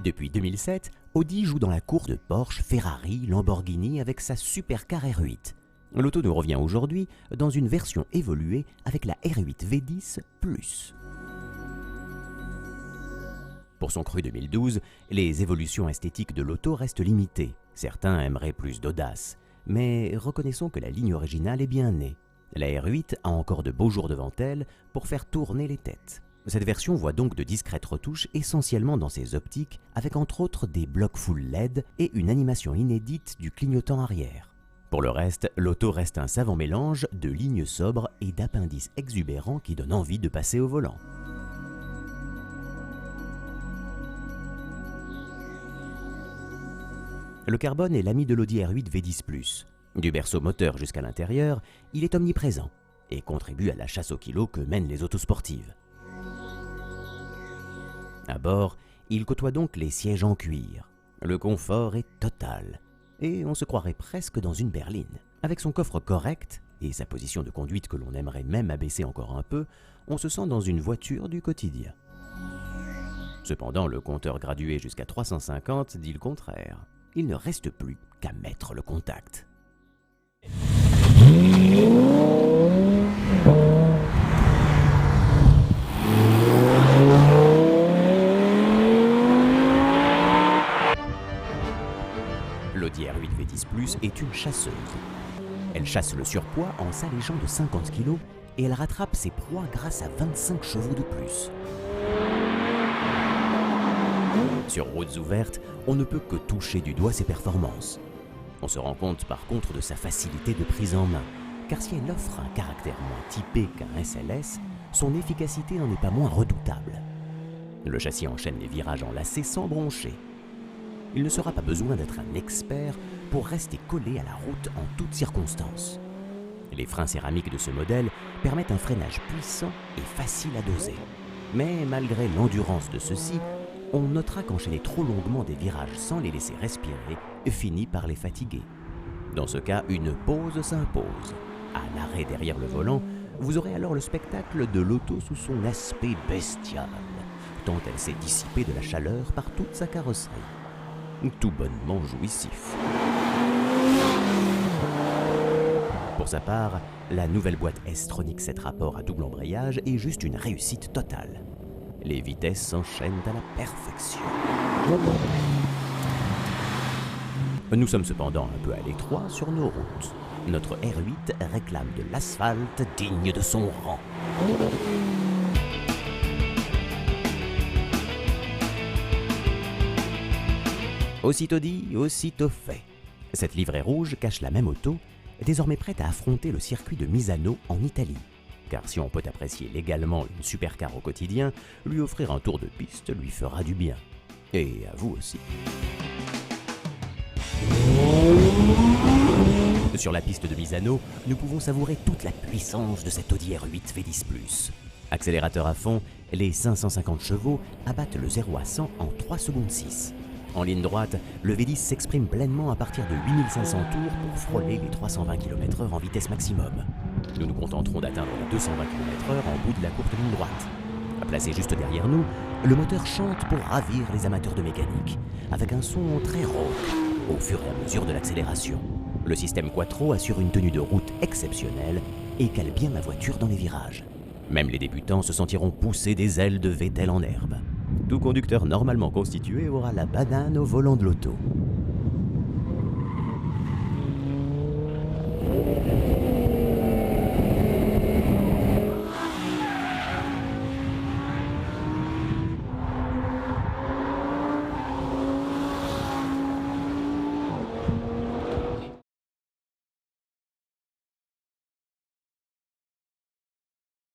Depuis 2007, Audi joue dans la cour de Porsche, Ferrari, Lamborghini avec sa supercar R8. L'auto nous revient aujourd'hui dans une version évoluée avec la R8 V10 Plus. Pour son cru 2012, les évolutions esthétiques de l'auto restent limitées. Certains aimeraient plus d'audace, mais reconnaissons que la ligne originale est bien née. La R8 a encore de beaux jours devant elle pour faire tourner les têtes. Cette version voit donc de discrètes retouches essentiellement dans ses optiques, avec entre autres des blocs full LED et une animation inédite du clignotant arrière. Pour le reste, l'auto reste un savant mélange de lignes sobres et d'appendices exubérants qui donnent envie de passer au volant. Le carbone est l'ami de l'Audi R8 V10 Plus. Du berceau moteur jusqu'à l'intérieur, il est omniprésent et contribue à la chasse au kilo que mènent les autos sportives. À bord, il côtoie donc les sièges en cuir. Le confort est total et on se croirait presque dans une berline. Avec son coffre correct et sa position de conduite que l'on aimerait même abaisser encore un peu, on se sent dans une voiture du quotidien. Cependant, le compteur gradué jusqu'à 350 dit le contraire. Il ne reste plus qu'à mettre le contact. L'Audi R8 V10 Plus est une chasseuse. Elle chasse le surpoids en s'allégeant de 50 kg et elle rattrape ses proies grâce à 25 chevaux de plus. Sur routes ouvertes, on ne peut que toucher du doigt ses performances. On se rend compte par contre de sa facilité de prise en main, car si elle offre un caractère moins typé qu'un SLS, son efficacité n'en est pas moins redoutable. Le châssis enchaîne les virages en lacets sans broncher. Il ne sera pas besoin d'être un expert pour rester collé à la route en toutes circonstances. Les freins céramiques de ce modèle permettent un freinage puissant et facile à doser. Mais malgré l'endurance de ceux-ci, on notera qu'enchaîner trop longuement des virages sans les laisser respirer finit par les fatiguer. Dans ce cas, une pause s'impose. À l'arrêt derrière le volant, vous aurez alors le spectacle de l'auto sous son aspect bestial, tant elle s'est dissipée de la chaleur par toute sa carrosserie. Tout bonnement jouissif. Pour sa part, la nouvelle boîte S-Tronic 7 rapports à double embrayage est juste une réussite totale. Les vitesses s'enchaînent à la perfection. Nous sommes cependant un peu à l'étroit sur nos routes. Notre R8 réclame de l'asphalte digne de son rang. Aussitôt dit, aussitôt fait. Cette livrée rouge cache la même auto, désormais prête à affronter le circuit de Misano en Italie. Car si on peut apprécier légalement une supercar au quotidien, lui offrir un tour de piste lui fera du bien. Et à vous aussi. Sur la piste de Misano, nous pouvons savourer toute la puissance de cette Audi R8 V10 Plus. Accélérateur à fond, les 550 chevaux abattent le 0 à 100 en 3 secondes 6. En ligne droite, le V10 s'exprime pleinement à partir de 8500 tours pour frôler les 320 km/h en vitesse maximum. Nous nous contenterons d'atteindre les 220 km/h en bout de la courte ligne droite. Placé juste derrière nous, le moteur chante pour ravir les amateurs de mécanique, avec un son très rauque au fur et à mesure de l'accélération. Le système Quattro assure une tenue de route exceptionnelle et cale bien la voiture dans les virages. Même les débutants se sentiront pousser des ailes de Vettel en herbe. Tout conducteur normalement constitué aura la banane au volant de l'auto.